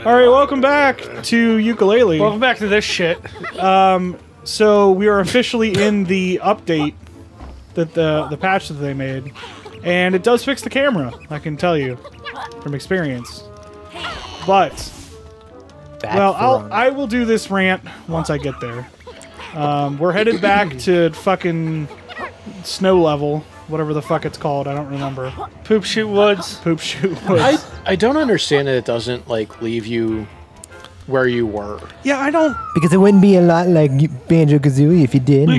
All right, welcome back to Yooka-Laylee. Welcome back to this shit. So we are officially in the update, that the patch that they made, and it does fix the camera. I can tell you from experience. But I will do this rant once I get there. We're headed back to fucking snow level, whatever the fuck it's called. I don't remember. Poop Shoot Woods. Poop Shoot Woods. I don't understand that it doesn't like leave you where you were. Yeah, I don't. Because it wouldn't be a lot like Banjo-Kazooie if you did. At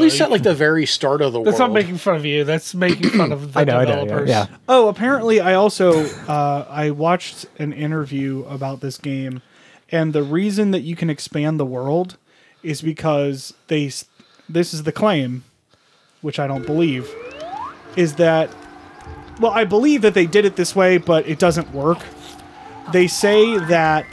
least at like the very start of the world. That's not making fun of you. That's making fun of the developers. Yeah. Oh, apparently I also I watched an interview about this game, and the reason that you can expand the world is because this is the claim, which I don't believe, is that, well, I believe that they did it this way, but it doesn't work. They say that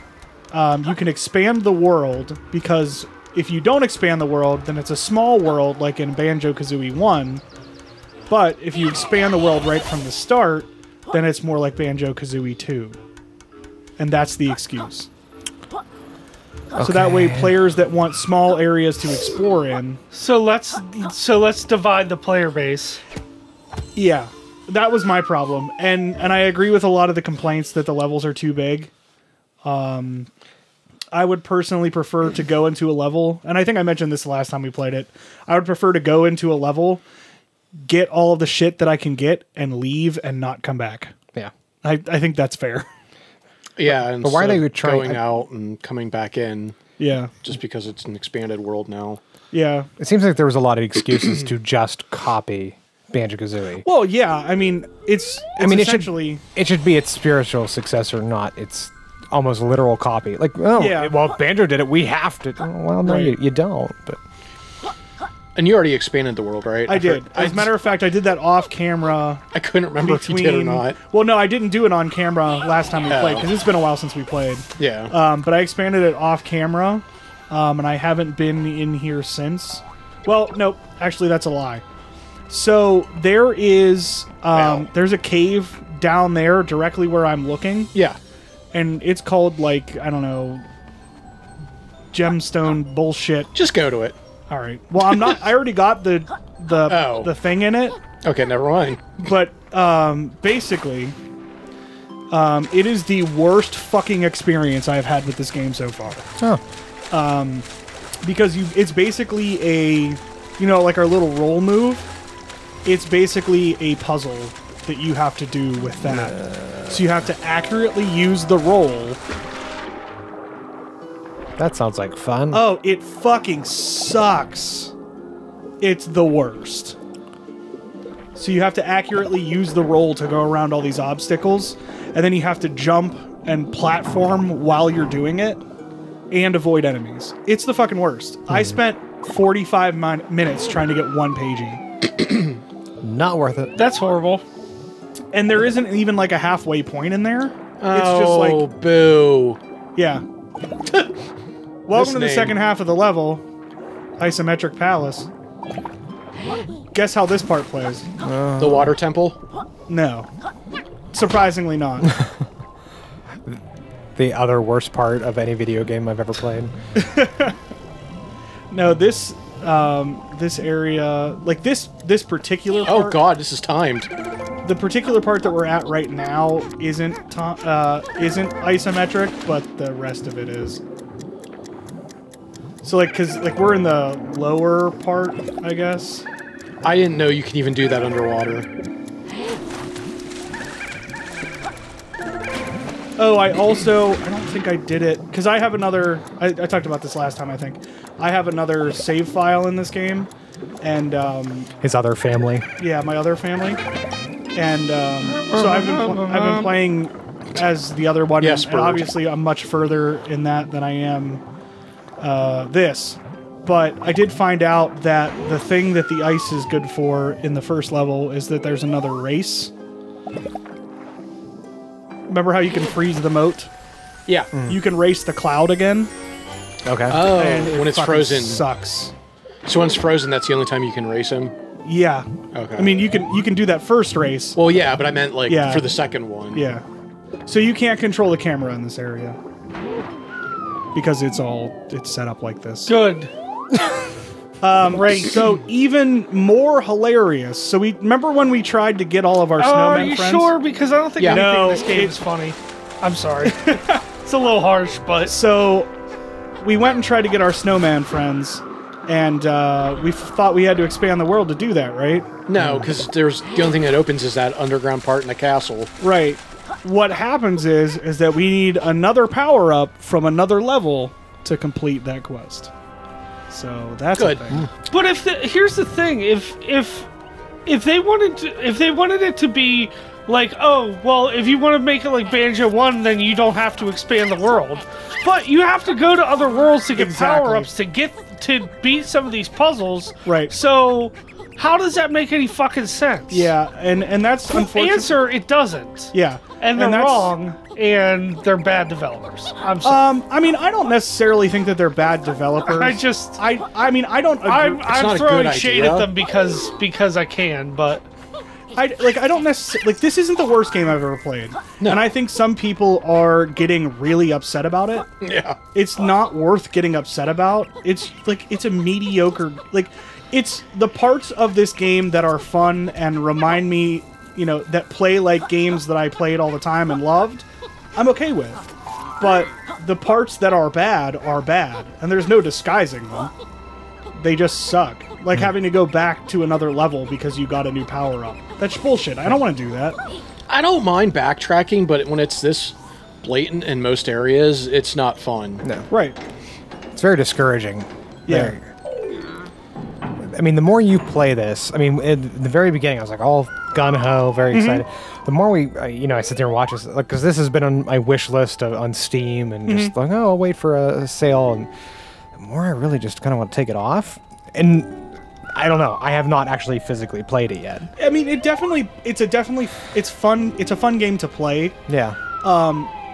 you can expand the world because if you don't expand the world, then it's a small world like in Banjo-Kazooie 1. But if you expand the world right from the start, then it's more like Banjo-Kazooie 2. And that's the excuse. Okay. So that way players that want small areas to explore in... So let's divide the player base. Yeah. That was my problem, and I agree with a lot of the complaints that the levels are too big. I would personally prefer to go into a level, and I think I mentioned this the last time we played it. I would prefer to go into a level, get all of the shit that I can get, and leave and not come back. Yeah, I think that's fair. Yeah, but why are they going out and coming back in? Yeah, just because it's an expanded world now. Yeah, it seems like there was a lot of excuses to just copy Banjo-Kazooie. Well, yeah, I mean, it's essentially... It should be its spiritual successor, not its almost literal copy. Like, oh, yeah, well, Banjo did it, we have to. Well, no, right. you don't. But and you already expanded the world, right? I did. As a matter of fact, I did that off camera. I couldn't remember if you did or not. Well, no, I didn't do it on camera last time we played, because it's been a while since we played. Yeah. But I expanded it off camera, and I haven't been in here since. Well, nope. Actually, that's a lie. So there is there's a cave down there directly where I'm looking. Yeah. And it's called, like, I don't know, gemstone bullshit. Just go to it. All right. Well, I'm not. I already got the thing in it. Okay, never mind. But basically, it is the worst fucking experience I've had with this game so far. Oh. Because it's basically a, like our little roll move. It's basically a puzzle that you have to do with that. So you have to accurately use the roll. That sounds like fun. Oh, it fucking sucks. It's the worst. So you have to accurately use the roll to go around all these obstacles, and then you have to jump and platform while you're doing it, and avoid enemies. It's the fucking worst. I spent 45 minutes trying to get one pagey. Not worth it. That's horrible. And there isn't even like a halfway point in there. Oh, it's just like, boo. Yeah. Welcome to the second half of the level, Isometric Palace. Guess how this part plays? The water temple? No. Surprisingly not. The other worst part of any video game I've ever played. No, this area, like this particular part... Oh god, this is timed. The particular part that we're at right now isn't isometric, but the rest of it is. So, like, because we're in the lower part, I guess. I didn't know you could even do that underwater. Oh, I don't think I did it, because I have another, I talked about this last time, I think. I have another save file in this game, and, his other family. Yeah, my other family. And, so I've been playing as the other one, yes, and obviously I'm much further in that than I am, this. But I did find out that the thing that the ice is good for in the first level is that there's another race. Remember how you can freeze the moat? Yeah. You can race the cloud again. Okay. Oh, and when it's frozen. Sucks. So when it's frozen, that's the only time you can race him? Yeah. Okay. I mean, you can do that first race. Well, yeah, but I meant, like, Yeah. for the second one. Yeah. So you can't control the camera in this area because it's set up like this. Good. Right. So even more hilarious. So we remember when we tried to get all of our snowmen Are you friends? sure? Because I don't think anything No, in this game is funny. I'm sorry. It's a little harsh, but... So we went and tried to get our snowman friends, and we thought we had to expand the world to do that, right? No, because the only thing that opens is that underground part in the castle. Right. What happens is that we need another power-up from another level to complete that quest. So that's Good. a thing. But here's the thing: if they wanted it to be like, oh well, if you want to make it like Banjo 1, then you don't have to expand the world, but you have to go to other worlds to get power-ups to beat some of these puzzles. Right. So how does that make any fucking sense? Yeah, and that's unfortunate. Answer: it doesn't. Yeah, And they're wrong, and they're bad developers. I'm sorry. I mean, I don't necessarily think that they're bad developers. I mean, I don't. Agree. I'm not a throwing good shade idea. at them because I can, but I don't necessarily like. This isn't the worst game I've ever played, and I think some people are getting really upset about it. Yeah. It's not worth getting upset about. It's like it's a mediocre. Like, it's the parts of this game that are fun and remind me, that play like games that I played all the time and loved. I'm okay with, but the parts that are bad, and there's no disguising them. They just suck. Like having to go back to another level because you got a new power-up. That's bullshit. I don't want to do that. I don't mind backtracking, but when it's this blatant in most areas, it's not fun. No. Right. It's very discouraging. Yeah. I mean, the more you play this, I mean, in the very beginning, I was like all gung-ho, very excited. The more I sit there and watch this, because this has been on my wish list on Steam, and just like, oh, I'll wait for a sale, and the more I really just kind of want to take it off, and I don't know, I have not actually physically played it yet. I mean, it's fun. It's a fun game to play. Yeah.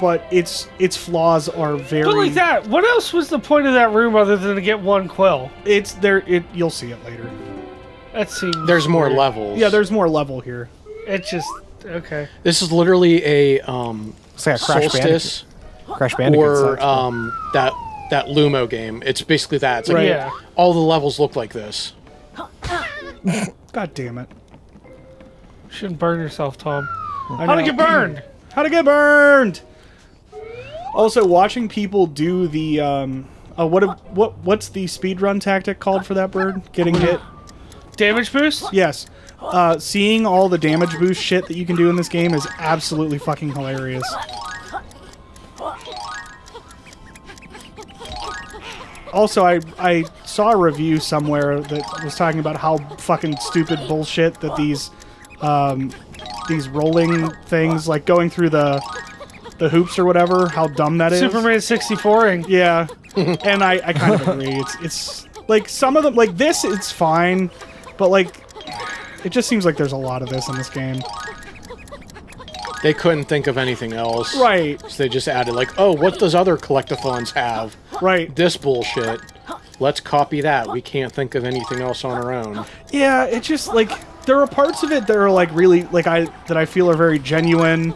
But its flaws are very. But like that, what else was the point of that room other than to get one quill? It's there. You'll see it later. That seems. There's more weird. levels. Yeah, there's more level here. It just okay. This is literally a It's like a Solstice Crash Bandicoot. or sucks. that Lumo game. It's basically that. It's like Right. Yeah. all the levels look like this. God damn it! Shouldn't burn yourself, Tom. I How to know. get burned? How to get burned? Also, watching people do the what's the speedrun tactic called for that bird getting hit? Damage boost? Yes. Seeing all the damage boost shit that you can do in this game is absolutely fucking hilarious. Also, I saw a review somewhere that was talking about how fucking stupid bullshit that these rolling things, like going through the hoops or whatever, how dumb that is. Superman 64ing. Yeah, and I kind of agree. It's like some of them, like this, it's fine, but like it just seems like there's a lot of this in this game. They couldn't think of anything else. Right. So they just added like, oh, what does other collectathons have? Right. This bullshit. Let's copy that. We can't think of anything else on our own. Yeah, it's just like there are parts of it that are like really like that I feel are very genuine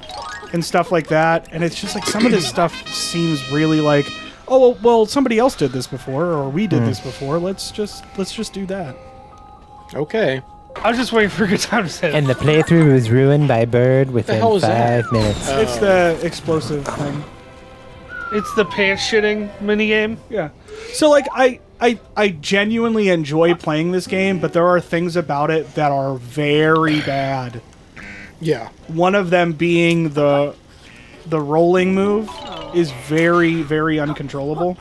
and stuff like that, and it's just like some of this stuff seems really like, oh well somebody else did this before, or we did this before. Let's just do that. Okay. I was just waiting for a good time to say that. And the playthrough was ruined by Bird within hell is that? 5 minutes. It's the explosive thing. It's the pants shitting minigame. Yeah. So like I genuinely enjoy playing this game, but there are things about it that are very bad. Yeah. One of them being the rolling move is very, very uncontrollable.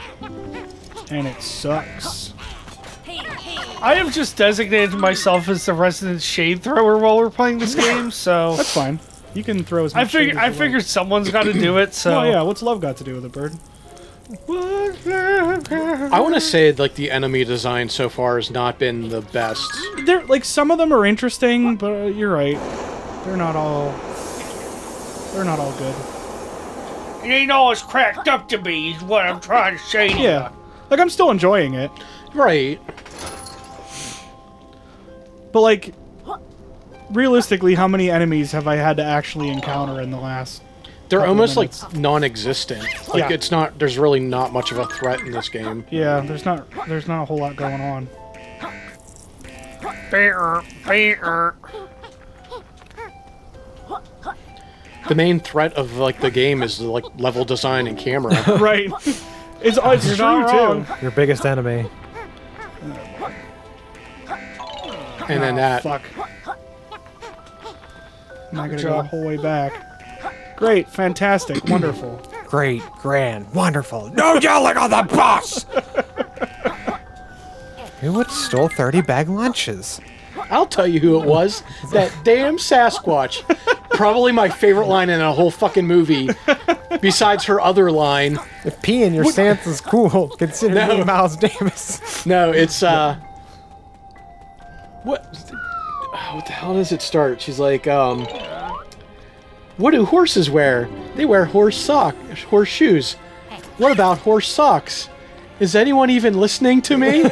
And it sucks. I have just designated myself as the resident shade thrower while we're playing this game, so That's fine. You can throw as I much shade as you want. figured someone's got to do it. So Oh yeah, what's love got to do with it, Bird? I want to say like the enemy design so far has not been the best. They're like some of them are interesting, but you're right. They're not all good. It ain't all it's cracked up to be. Is what I'm trying to say. Yeah. Like I'm still enjoying it. Right. But like realistically, how many enemies have I had to actually encounter in the last They're couple almost minutes. like non-existent. Like Yeah. it's not. There's really not much of a threat in this game. Yeah, there's not a whole lot going on. The main threat of like the game is like level design and camera. Right. It's You're true not wrong. too. Your biggest enemy. And then that. Fuck. I'm not gonna go the whole way back. Great, fantastic, wonderful. Great, grand, wonderful. No yelling on the boss! Who would stole 30 bag lunches? I'll tell you who it was. That damn Sasquatch. Probably my favorite line in a whole fucking movie. Besides her other line. If pee in your stance is cool, consider No. me Miles Davis. No, it's what the hell does it start? She's like, what do horses wear? They wear horse shoes. What about horse socks? Is anyone even listening to me?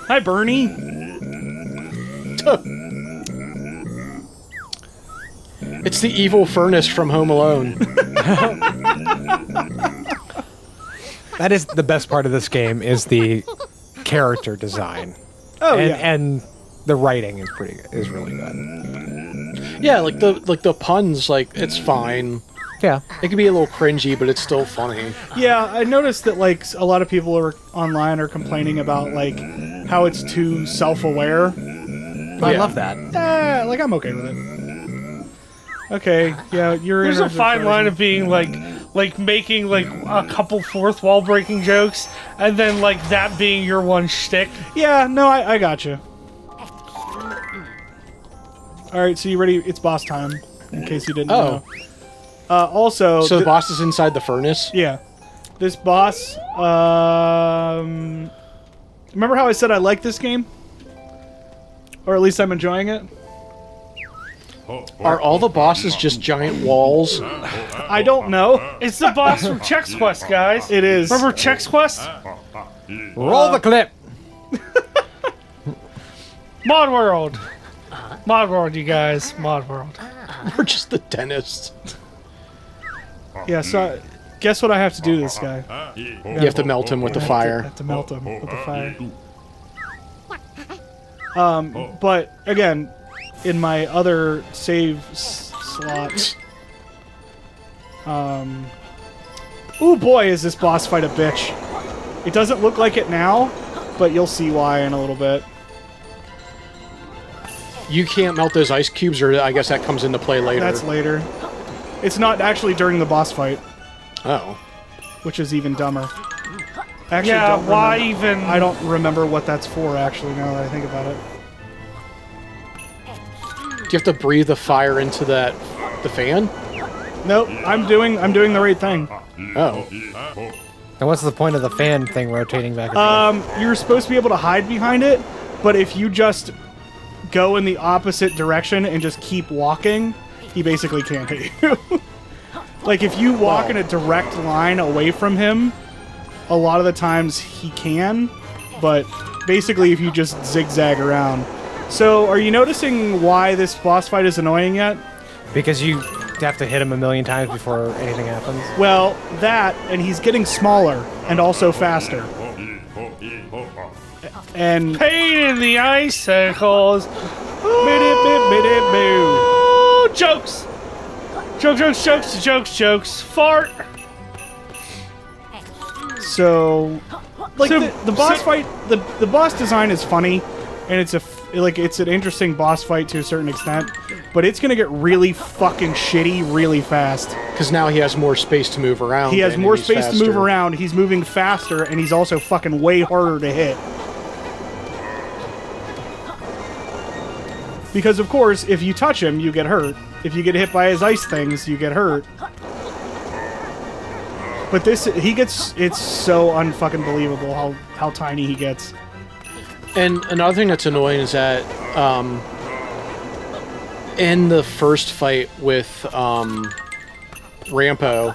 Hi, Bernie. It's the evil furnace from Home Alone. That is the best part of this game, is the character design. Oh and, yeah. and the writing is really good. Yeah, like the puns, like it's fine. Yeah. It can be a little cringy, but it's still funny. Yeah, I noticed that like a lot of people online are complaining about like how it's too self-aware. I Yeah. love that. Like I'm okay with it. Okay, yeah, you're. There's a fine line of being like making like a couple fourth wall breaking jokes, and then like that being your one shtick. Yeah, no, I got you. All right, so you ready? It's boss time. In case you didn't know. Also, So the boss is inside the furnace? yeah, this boss. Remember how I said I like this game, or at least I'm enjoying it. Are all the bosses just giant walls? I don't know. It's the boss from Chex Quest, guys. It is. Remember Chex Quest? Roll the clip. Mod World. Mod World, you guys. Mod World. We're just the dentists. Yeah. So, guess what I have to do to this guy? You have to melt him with the I fire. have to melt him with the fire. But again, in my other save slot, ooh boy, is this boss fight a bitch. It doesn't look like it now, but you'll see why in a little bit. You can't melt those ice cubes, or I guess that comes into play later. That's later. It's not actually during the boss fight, Oh. which is even dumber. Actually, Yeah, don't why remember- even? I don't remember what that's for, actually, now that I think about it. Do you have to breathe the fire into the fan? Nope, I'm doing the right thing. Oh. And what's the point of the fan thing rotating back and forth? You're supposed to be able to hide behind it, but if you just go in the opposite direction and just keep walking, he basically can't hit you. Like, if you walk in a direct line away from him, a lot of the times he can, but basically if you just zigzag around. So, are you noticing why this boss fight is annoying yet? Because you have to hit him a million times before anything happens. Well, that, and he's getting smaller, and also faster. And... Pain in the icicles. Biddy-bid-biddy-boo. Oh, jokes. Jokes. Fart. So, like So- the boss so- fight, the boss design is funny, and it's it's an interesting boss fight to a certain extent, but it's gonna get really fucking shitty really fast. Because now he has more space to move around. He has and more he's space to move faster. around. He's moving faster, and he's also fucking way harder to hit. Because of course, if you touch him, you get hurt. If you get hit by his ice things, you get hurt. But it's so unfucking believable how tiny he gets. And another thing that's annoying is that in the first fight with Rampo,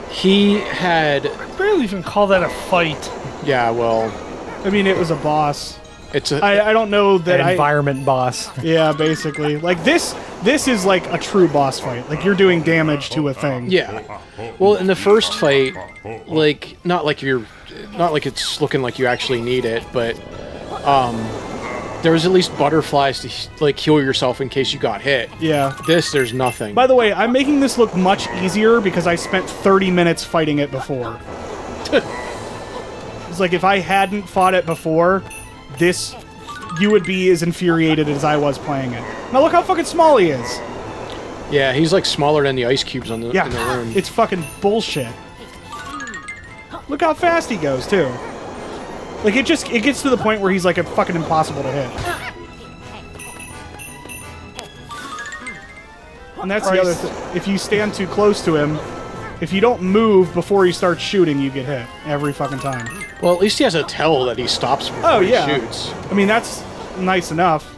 he had... I barely even call that a fight. Yeah, well, I mean, it was a boss. it's a... I don't know that An environment boss. Yeah, basically. Like, this This is like a true boss fight. Like you're doing damage to a thing. Yeah. Well, in the first fight, like not like it's looking like you actually need it, but there was at least butterflies to like heal yourself in case you got hit. Yeah. There's nothing. By the way, I'm making this look much easier because I spent 30 minutes fighting it before. It's like if I hadn't fought it before, you would be as infuriated as I was playing it. Now look how fucking small he is. Yeah, he's like smaller than the ice cubes in the room. It's fucking bullshit. Look how fast he goes too. Like it gets to the point where he's like a fucking impossible to hit. And that's the other thing. If you stand too close to him, if you don't move before he starts shooting, you get hit every fucking time. Well, at least he has a tell that he stops before he shoots. I mean, that's nice enough.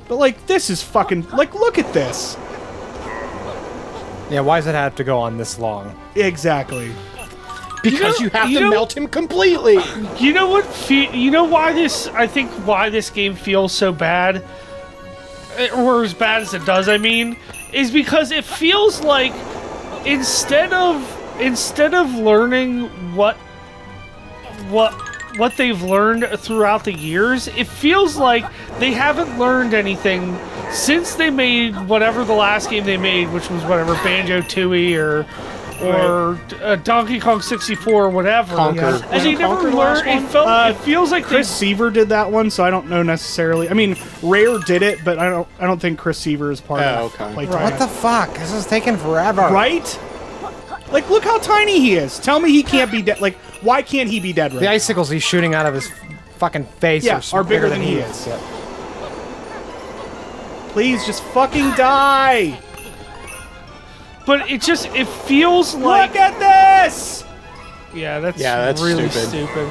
But like, this is fucking like, look at this. Yeah, why does it have to go on this long? Exactly. Because you have to melt him completely. You know what? You know why this? I think why this game feels so bad, or as bad as it does. I mean, is because it feels like instead of learning what they've learned throughout the years, it feels like they haven't learned anything since they made whatever the last game they made, which was whatever Banjo-Tooie or Donkey Kong 64 or whatever. Conquer. And they never learned. It feels like Chris Seaver did that one, so I don't know necessarily. I mean, Rare did it, but I don't think Chris Seaver is part of Playtime. What the fuck? This is taking forever. Right? Like, look how tiny he is. Tell me he can't be dead. Like, why can't he be dead right The now? icicles he's shooting out of his fucking face are bigger than he is. Yep. Please just fucking die. But it feels like... Look at this! Yeah, that's really stupid.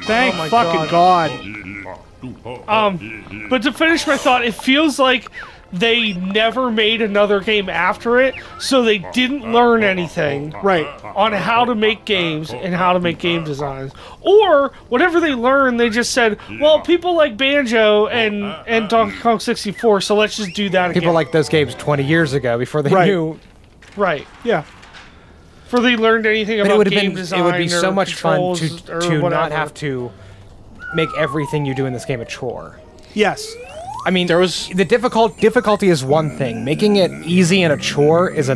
Thank Oh my fucking God. But to finish my thought, it feels like they never made another game after it, so they didn't learn anything Right. on how to make games and how to make game designs. Or whatever they learned, they just said, well, people like Banjo and Donkey Kong 64, so let's just do that again. People like those games 20 years ago before they knew. Right. Yeah. Before they learned anything about game design. It would be so much fun controls to or not have to make everything you do in this game a chore. Yes. I mean, the difficulty is one thing. Making it easy and a chore is a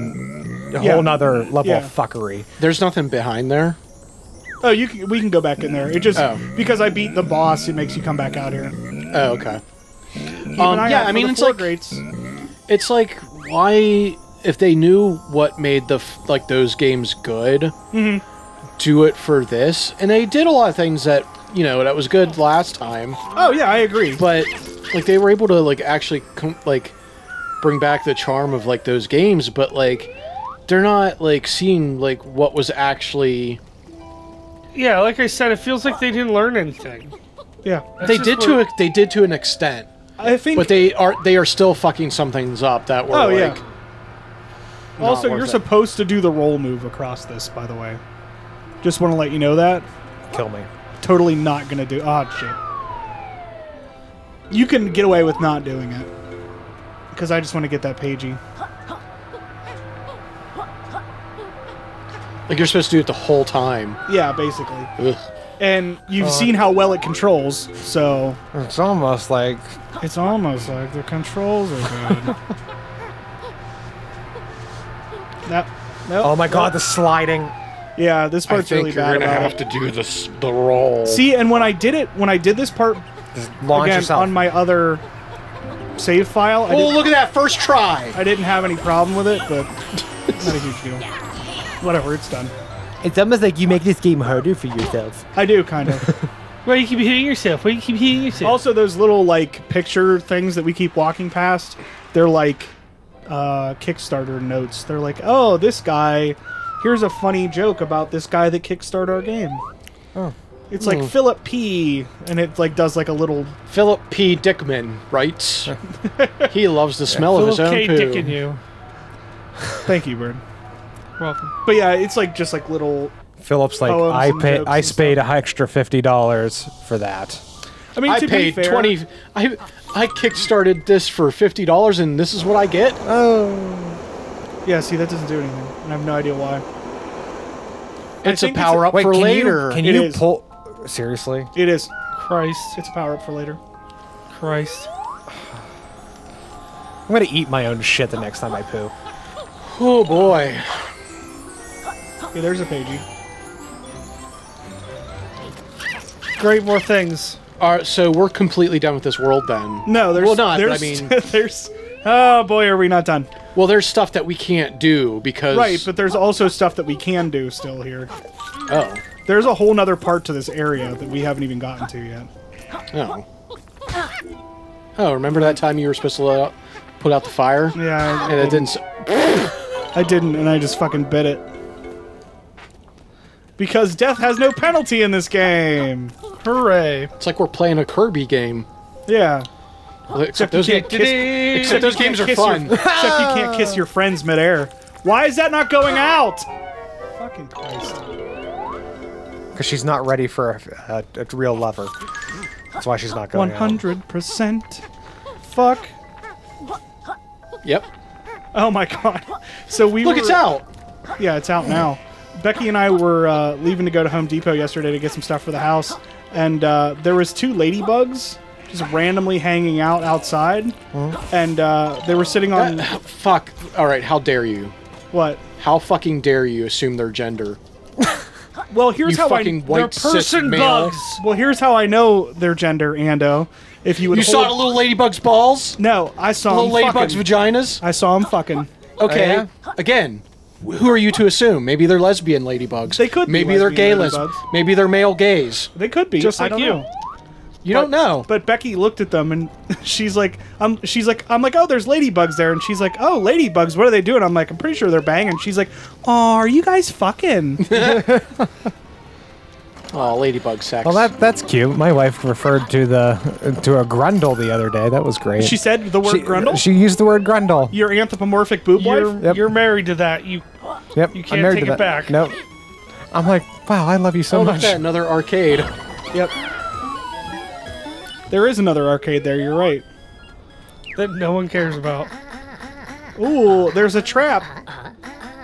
whole nother level of fuckery. There's nothing behind there. Oh, we can go back in there. It just because I beat the boss, it makes you come back out here. Oh, okay. Yeah, I mean, it's like it's like why if they knew what made those games good, do it for this, and they did a lot of things that that was good last time. Oh yeah, I agree. But like they were able to actually bring back the charm of those games, but they're not seeing what was actually. Yeah, like I said, it feels like they didn't learn anything. Yeah, they did to an extent. I think, but they are still fucking some things up that were Also, you're supposed to do the roll move across this, by the way. Just want to let you know that. Kill me. Totally not gonna do. Oh shit. You can get away with not doing it because I just want to get that pagey. You're supposed to do it the whole time. Yeah, basically. Ugh. And you've seen how well it controls, so it's almost like the controls are good. Oh my God, the sliding. Yeah, this part's really bad. You're gonna have to do the roll. See, and when I did this part on my other save file, look at that first try. I didn't have any problem with it, but not a huge deal. Whatever, it's done. It's almost like you make this game harder for yourself. I do, kind of. Why you keep hitting yourself? Why you keep hitting yourself? Also, those little picture things that we keep walking past, they're Kickstarter notes. They're like, oh, this guy. Here's a funny joke about this guy that kickstarted our game. Oh. It's like Philip P. And it does a little... Philip P. Dickman writes, he loves the smell of his own Philip poo. K. Dickin' you. Thank you, Bird. Welcome. But yeah, it's just little Philip's like, poems and jokes I and paid an extra $50 for that. I mean, I to paid be fair, 20. I kickstarted this for $50, and this is what I get. Yeah, see, that doesn't do anything. And I have no idea why. It's a think it's power up Wait, for can later. Can It you is. pull? Seriously? It is. Christ. It's a power up for later. Christ. I'm gonna eat my own shit the next time I poo. Oh boy. Yeah, there's a pagey. Great, more things. All right, so we're completely done with this world then. No, there's well, not. But I there's, mean, there's. Oh boy, are we not done? well, there's stuff that we can't do because. Right, but there's also stuff that we can do still here. Oh. There's a whole nother part to this area that we haven't even gotten to yet. Oh. Oh, remember that time you were supposed to put out the fire? Yeah, And it didn't. I didn't, and I just fucking bit it. Because death has no penalty in this game. Hooray. It's like we're playing a Kirby game. Yeah. Except those, you can't except those games are fun. Except you can't kiss your friends midair. Why is that not going out? Fucking Christ. Because she's not ready for a real lover. That's why she's not going out. 100%. Fuck. Yep. Oh my god. So we Look, were, it's out. Yeah, it's out now. Becky and I were leaving to go to Home Depot yesterday to get some stuff for the house, and there was 2 ladybugs just randomly hanging out outside, and they were sitting on... Fuck. All right, how dare you? What? How fucking dare you assume their gender? Well, here's You how fucking I... white They're cis person male. bugs. Well, here's how I know their gender, Ando. If you would You saw the little ladybug's balls? No, I saw Little them ladybug's fucking. vaginas? I saw them fucking. Okay. yeah? Again, who are you to assume? Maybe they're lesbian ladybugs. They could be Maybe they're gay lesbian lesbians. ladybugs. Maybe they're male gays. They could be. Just I like don't you. know. You don't know. But Becky looked at them and she's like, I'm like, oh, there's ladybugs there, and she's like, oh, ladybugs, what are they doing? I'm like, I'm pretty sure they're banging. She's like, oh, are you guys fucking? Oh, ladybug sex. Well, that's cute. My wife referred to a grundle the other day. That was great. She said the word grundle. She used the word grundle. Your anthropomorphic boob wife. You're, Yep. you're married to that. You Yep. You I'm can't married take to it that. back. Nope. I'm like, wow, I love you so Oh, look much. at that, another arcade. Yep. There is another arcade there. You're right. that no one cares about. Ooh, there's a trap.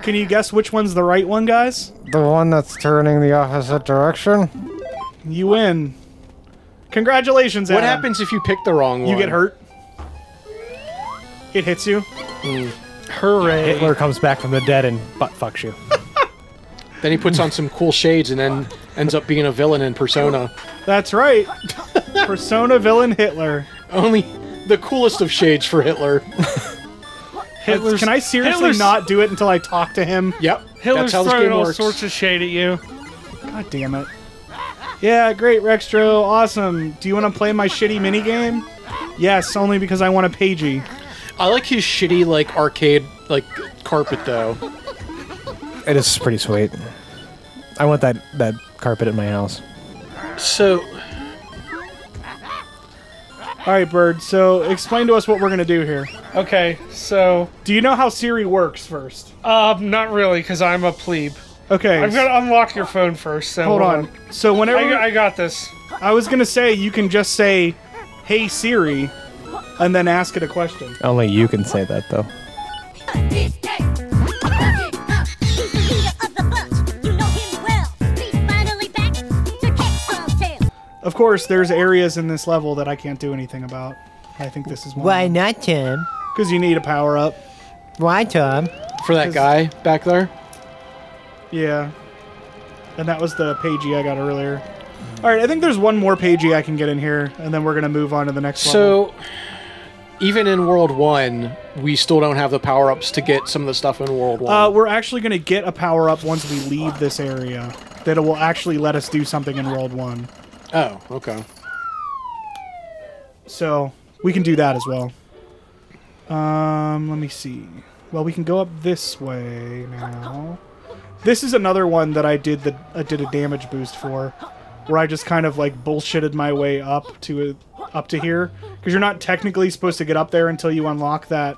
Can you guess which one's the right one, guys? The one that's turning the opposite direction. You win. Congratulations, What Adam. happens if you pick the wrong one? You get hurt. It hits you. Hooray. Hitler comes back from the dead and butt fucks you. Then he puts on some cool shades and then ends up being a villain in Persona. That's right. Persona villain Hitler. Only the coolest of shades for Hitler. Hitler's, Can I seriously Hitler's, not do it until I talk to him? Yep. Hitler's that's how this throwing game all works. sorts of shade at you. God damn it. Yeah, great, Rextro. Awesome. Do you want to play my shitty minigame? Yes, only because I want a pagey. I like his shitty, like, arcade, like, carpet, though. It is pretty sweet. I want that carpet at my house. So, All right, Bird. So explain to us what we're going to do here. Okay, so Do you know how Siri works first? not really, because I'm a plebe. Okay. I've got to unlock your phone first. So hold on. So whenever I got this. I was going to say, you can just say, "Hey Siri," and then ask it a question. Only you can say that, though. Of course, there's areas in this level that I can't do anything about. I think this is one. not, Tom? Because you need a power up. Why, Tom? for that guy back there. Yeah. And that was the pagey I got earlier. Alright, I think there's one more pagey I can get in here, and then we're going to move on to the next level. So, even in World 1, we still don't have the power-ups to get some of the stuff in World 1. We're actually going to get a power-up once we leave this area. That will actually let us do something in World 1. Oh, okay. So, we can do that as well. Let me see. Well, we can go up this way now. This is another one that I did a damage boost for, where I just kind of like bullshitted my way up to here, because you're not technically supposed to get up there until you unlock that.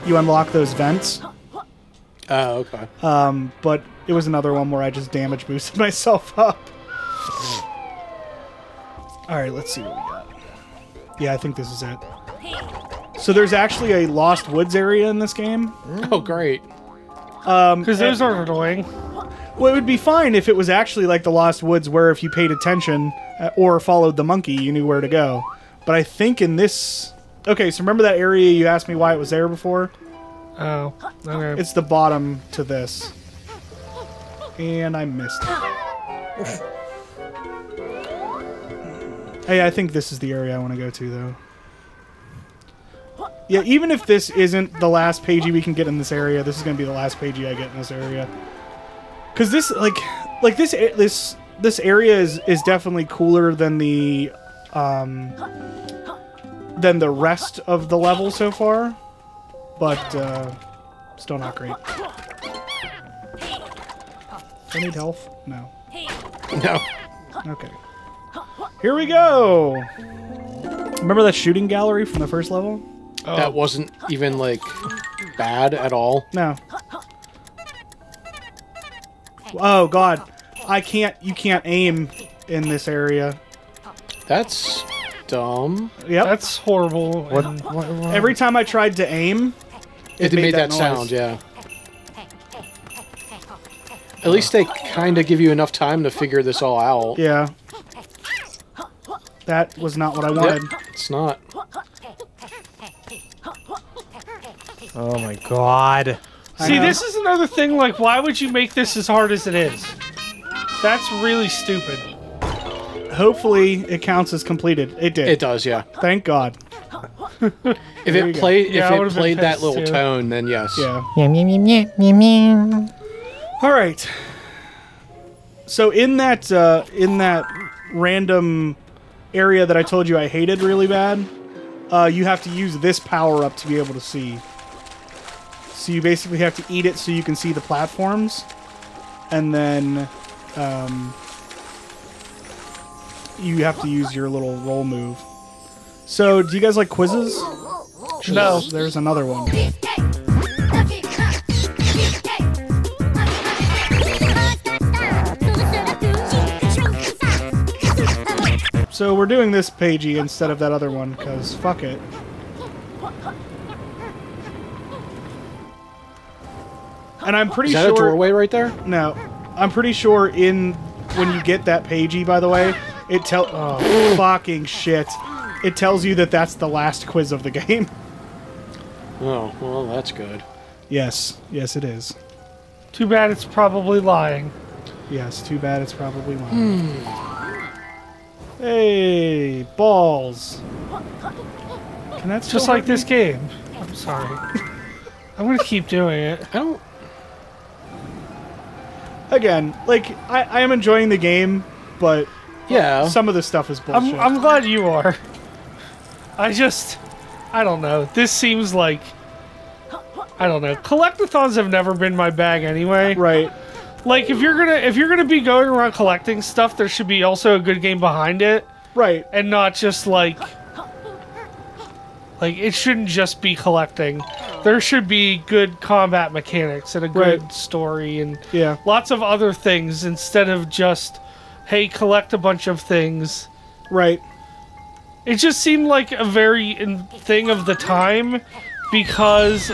You unlock those vents. Oh, okay. But it was another one where I just damage boosted myself up. All right, let's see what we got. Yeah, I think this is it. So there's actually a Lost Woods area in this game. Oh, great. Because those are annoying. Well, it would be fine if it was actually like the Lost Woods, where if you paid attention or followed the monkey, you knew where to go. But I think in this... Okay, so remember that area you asked me why it was there before? Oh, okay. It's the bottom to this. And I missed it. Hey, I think this is the area I want to go to, though. Yeah, even if this isn't the last pagey we can get in this area, this is going to be the last pagey I get in this area. Because this, this area is definitely cooler than the rest of the level so far, but still not great. Do I need health? No. No. Okay. Here we go! Remember that shooting gallery from the first level? Oh. That wasn't even, like, bad at all. No. Oh, God. You can't aim in this area. That's dumb. Yep. That's horrible. What? Every time I tried to aim, It made that noise. sound, yeah. At least they kind of give you enough time to figure this all out. Yeah. That was not what I wanted. Yep, it's not. Oh my god. See, this is another thing, like, why would you make this as hard as it is? That's really stupid. Hopefully, it counts as completed. It did. It does, yeah. Thank God. If There you it go. played, Yeah, I if it would've been played that pissed, little too. tone, then yes. Yeah. Meow, meow, meow, meow, meow, meow. All right. So in that random area that I told you I hated really bad, you have to use this power up to be able to see. So you basically have to eat it so you can see the platforms, and then you have to use your little roll move. So, do you guys like quizzes? No. There's another one. So we're doing this pagey instead of that other one, because fuck it. And I'm pretty Is that sure... a doorway right there? No. I'm pretty sure when you get that pagey, by the way, it oh, fucking shit. It tells you that that's the last quiz of the game. Oh, well, that's good. Yes. Yes, it is. Too bad it's probably lying. Yes, too bad it's probably lying. Hey, balls. Can that Just like this game. I'm sorry. I'm gonna keep doing it. I don't... Again, like, I am enjoying the game, but Yeah. some of the stuff is bullshit. I'm glad you are. I don't know. This seems like, I don't know. Collectathons have never been my bag anyway. Right. Like, if you're gonna be going around collecting stuff, there should be also a good game behind it, Right. and not just like it shouldn't just be collecting. There should be good combat mechanics and a good Right. story and Yeah. lots of other things instead of just, hey, collect a bunch of things. Right. It just seemed like a very thing of the time because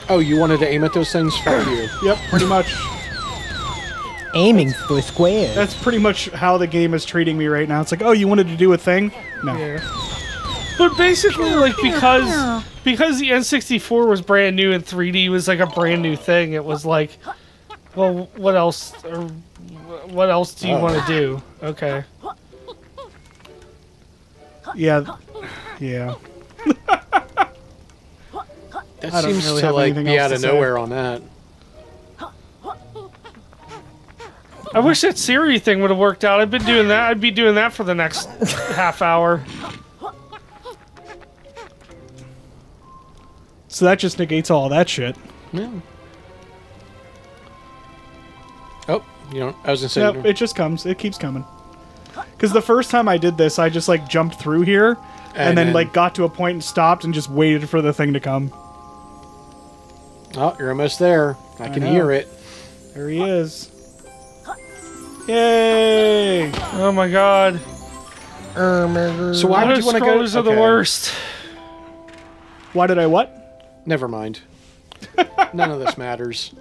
Oh, you wanted to aim at those things? Fuck you. Yep, pretty much. Aiming for squares. That's pretty much how the game is treating me right now. It's like, oh, you wanted to do a thing? No. yeah. But basically, like, because the N64 was brand new and 3D was like a brand new thing, it was like, well, what else do you want to do? Okay. Yeah. Yeah. That I don't seems really to, have like, anything be else out to of say. nowhere on that. I wish that Siri thing would have worked out. I've been doing that. I'd be doing that for the next half hour. So that just negates all that shit. Yeah. Oh, you know, I was gonna say... Yep, it just comes. It keeps coming. Because the first time I did this, I just, like, jumped through here, and then, like, got to a point and stopped and just waited for the thing to come. Oh, you're almost there. I can know. hear it. There he is. Yay! Oh my god. So why would you want to go? Scholars are the worst. Why did I what? Never mind. None of this matters.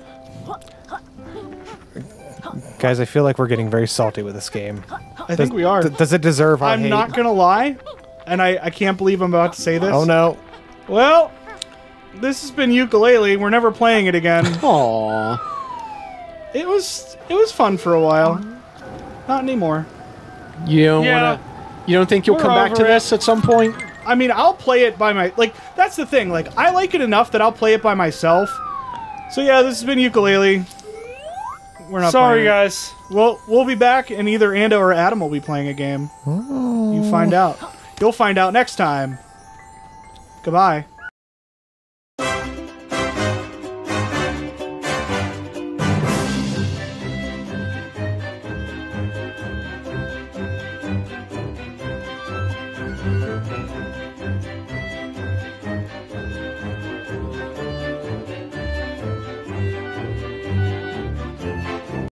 Guys, I feel like we're getting very salty with this game. I think we are. Does it deserve our hate? I'm not gonna lie, and I can't believe I'm about to say this. Oh no. Well, this has been Yooka-Laylee. We're never playing it again. Aww. It was fun for a while. Not anymore. You don't wanna. You don't think you'll We're come back to over it. this at some point? I mean, I'll play it by my that's the thing. Like, I like it enough that I'll play it by myself. So yeah, this has been Yooka-Laylee. We're not. Sorry, playing it. guys. Well, we'll be back, and either Ando or Adam will be playing a game. You find out. You'll find out next time. Goodbye.